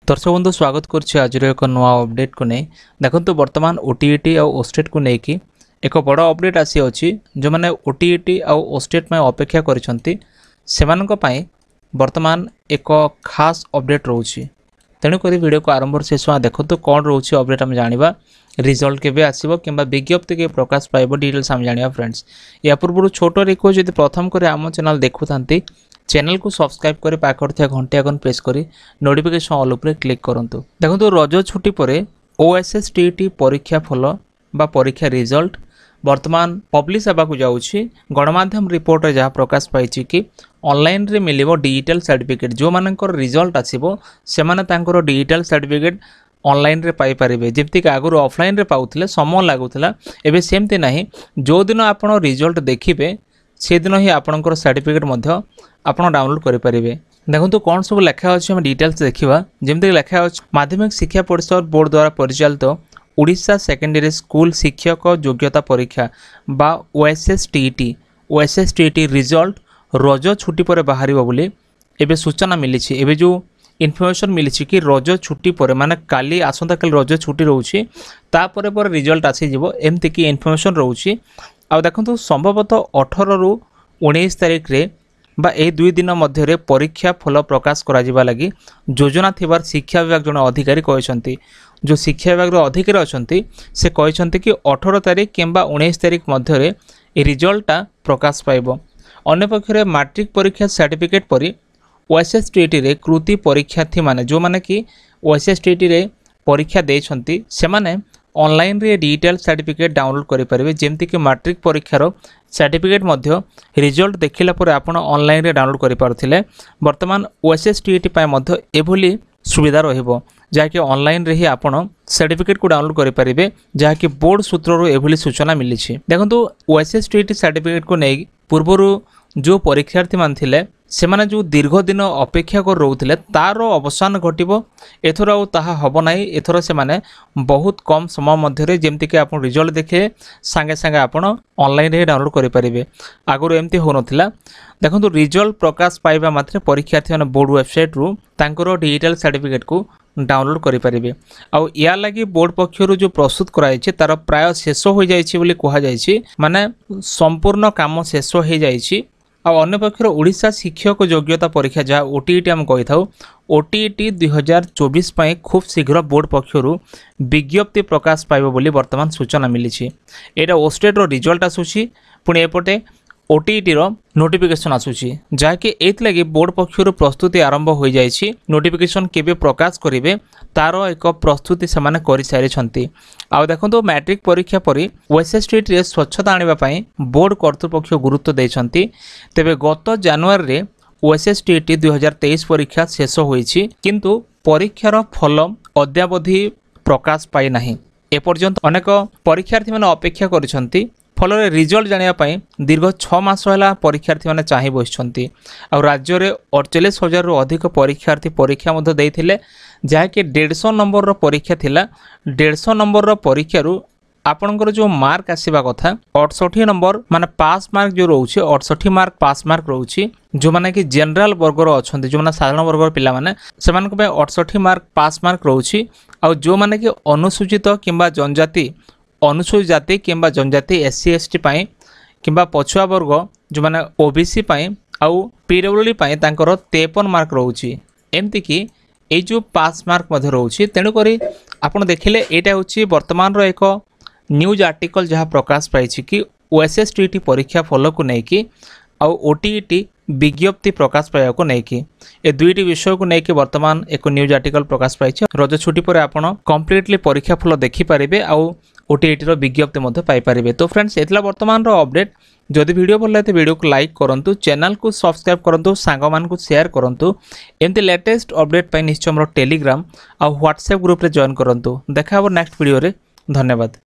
दर्शक बंधु स्वागत करुच्ची आज एक नुआ अपडेट को नहीं देखो बर्तमान ओटीईटी और ओस्टेट को लेकिन एक बड़ अपडेट आसी अच्छी जो मैंने ओटीईटी और ओस्टेट में अपेक्षा कर बर्तमान एक खास अपडेट रोचे तेणुक वीडियो को आरंभ शेष देखो तो कौन रोचे अपडेट आम जाना रिजल्ट केबे आसीबो किंबा विज्ञप्ति के प्रकाश पाइबो डिटेल्स आम जानिया फ्रेंड्स या पूर्व छोट रिक्वेस्ट जब प्रथम कर आम चैनल देखु चैनल को सब्सक्राइब कर पाखर थिया घंटे आइकन प्रेस करी नोटिफिकेशन ऑल उपर क्लिक करंतु। देखो रज छुट्टी पर ओएसएसटीईटी परीक्षा फल बा परीक्षा रिजल्ट वर्तमान पब्लिश होगा जाऊँगी गणमाध्यम रिपोर्ट रे जहाँ प्रकाश पाई कि ऑनलाइन रे मिलिबो डिजिटल सर्टिफिकेट जो मानकर रिजल्ट आसीबो से माने तांकर डिजिटल सर्टिफिकेट ऑनलाइन रे पाई परिबे जेमति कि आगुर ऑफलाइन रे पाउथिले समय लागुथिला एबे सेमति नाही जो दिन आपण रिजल्ट देखिबे से दिन ही आपणकर सर्टिफिकेट मध्य आपण डाउनलोड करि परिबे। देखो कौन सब लेखा अच्छे हम डिटेल्स देखा जमती लेखा अच्छे माध्यमिक शिक्षा परिषद बोर्ड द्वारा परिचालित ओडिशा सेकेंडरी स्कूल शिक्षक योग्यता परीक्षा बा ओएसएसटीईटी रिजल्ट रज छुट्टी पर बाहर बोली एबे सूचना मिली एबे जो इनफर्मेशन मिली कि रज छुट्टी पर माने काली आसंता काली रज छुट्टी रोचे तापर पर रिजल्ट आसीजिवो एमती कि इनफर्मेशन रोचे आ देखो संभवतः 18 रु 19 तारिख रे बा ए 2 दिन मध्य परीक्षा फल प्रकाश करा लगी योजना थिबार शिक्षा विभाग जन अधिकारी कहते जो शिक्षा विभाग अधिकारी अच्छा से कहते कि 18 तारिख किंबा 19 तारिख मध्य रिजल्टा प्रकाश पाइब। अन्य पक्षरे मैट्रिक परीक्षा सर्टिफिकेट पर ओएसएसटीईटी रे कृति परीक्षार्थी माने जो माने कि ओएसएसटीईटी रे परीक्षा देछंती से माने ऑनलाइन रे डिजिटल सर्टिफिकेट डाउनलोड करि परिबे जेमति कि मैट्रिक परीक्षार सर्टिफिकेट मध्य रिजल्ट देखिला पर आपण ऑनलाइन रे डाउनलोड करि पारथिले वर्तमान ओएसएसटीईटी पाए मध्य एभली सुविधा रहिबो जाकि ऑनलाइन रे ही आपण सर्टिफिकेट को डाउनलोड करि परिबे जाकि बोर्ड सूत्ररु एभली सूचना मिली छि। देखंतु ओएसएसटीईटी सर्टिफिकेट को नै पूर्वरु जो परीक्षार्थी मान थिले सेमाने जो दीर्घ दिन अपेक्षा कर रोते तार अवसान घटो एथर आहा हम ना एथर से माने बहुत कम समय मध्य जमती कि आप रिजल्ट देखे सांगे सांगे आप ऑनलाइन रे डाउनलोड करें आगुरी एमती हो नाला। देखो रिजल्ट प्रकाश पाइबा मात्रे परीक्षार्थी मैंने बोर्ड वेबसाइट रु तांकर डिजिटल सर्टिफिकेट को डाउनलोड करें आउ या लगी बोर्ड पक्षर जो प्रस्तुत कराई तार प्राय शेष हो जाइए कहुई माने संपूर्ण काम शेष हो जाइए। अन्य पक्षर ओडिशा शिक्षक योग्यता परीक्षा जहाँ ओटीईटी आम कही था ओटीईटी 2024 खूब शीघ्र बोर्ड पक्षर विज्ञप्ति प्रकाश पाइब बोली वर्तमान सूचना मिली। एटा ओस्टेट रिजल्ट आसूसी पुणी एपटे ओटीईटी नोटिफिकेशन आसूसी जहाँकि एथ लगी बोर्ड पक्षर प्रस्तुति आरंभ हो जाइए नोटिफिकेशन केबे प्रकाश करेंगे तार एक प्रस्तुति से कर सारी। आ देखो मैट्रिक परीक्षा पर ओएसएसटीईटी रे स्वच्छता आने बोर्ड कर्तृपक्ष गुरुत्व देते तेबे गत जानुआरी ओएसएसटीईटी 2023 परीक्षा शेष होईछि किंतु परीक्षार फल अद्यावधि प्रकाश पाई नाही। एपर्यंत अनेक परीक्षार्थी माने अपेक्षा करिसंती फल रिजल्ट जानापी दीर्घ 6 मास है परीक्षार्थी मैंने चाह बसि राज्य में 48,000 रु अधिक परीक्षार्थी परीक्षा देते जहाँकि 150 नंबर परीक्षा थिला 150 नंबर परीक्षा आपणकर जो मार्क आसवा कथा 68 नंबर माने पास मार्क जो रोचे 68 मार्क पास मार्क रोचे जो माने कि जनरल वर्गर अच्छा जो मैंने साधारण वर्गर पिला माने से 68 मार्क पास मार्क रोचे आ जो माने कि अनुसूचित किंबा जनजाति अनुसूचित जाति किंबा जनजाति एससी एसटी पाई किंबा पछुआ वर्ग जो माने ओबीसी पाई आउ पीडब्ल्यूडी पाई तांकर 53 मार्क रोची एमती कि ए जो पास मार्क मध्य रोची तेणु करी आपण देखिले एटा होची वर्तमान रो एक न्यूज आर्टिकल जहाँ प्रकाश पाई कि ओएसएसटीईटी परीक्षा फल को लेकिन आउ ओटीईटी विज्ञप्ति प्रकाश पाया को लेकिन ए दुईटी विषय को लेकिन वर्तमान एक न्यूज आर्टिकल प्रकाश पाई रज छुट्टी पर आपण कंप्लीटली परीक्षा फल देखिपारे आउ ओटीईटी विज्ञप्ति मध्य पाइपारे। तो फ्रेंड्स एतला वर्तमान अपडेट जदि वीडियो भल लगे वीडियो को लाइक करूँ चैनल को सब्सक्राइब करूँ सांग मान शेयर करूँ एमती लेटेस्ट अपडेट निश्चय मोर टेलीग्राम आ व्हाट्सएप ग्रुप रे जॉइन करूँ। देखा नेक्स्ट वीडियो रे धन्यवाद।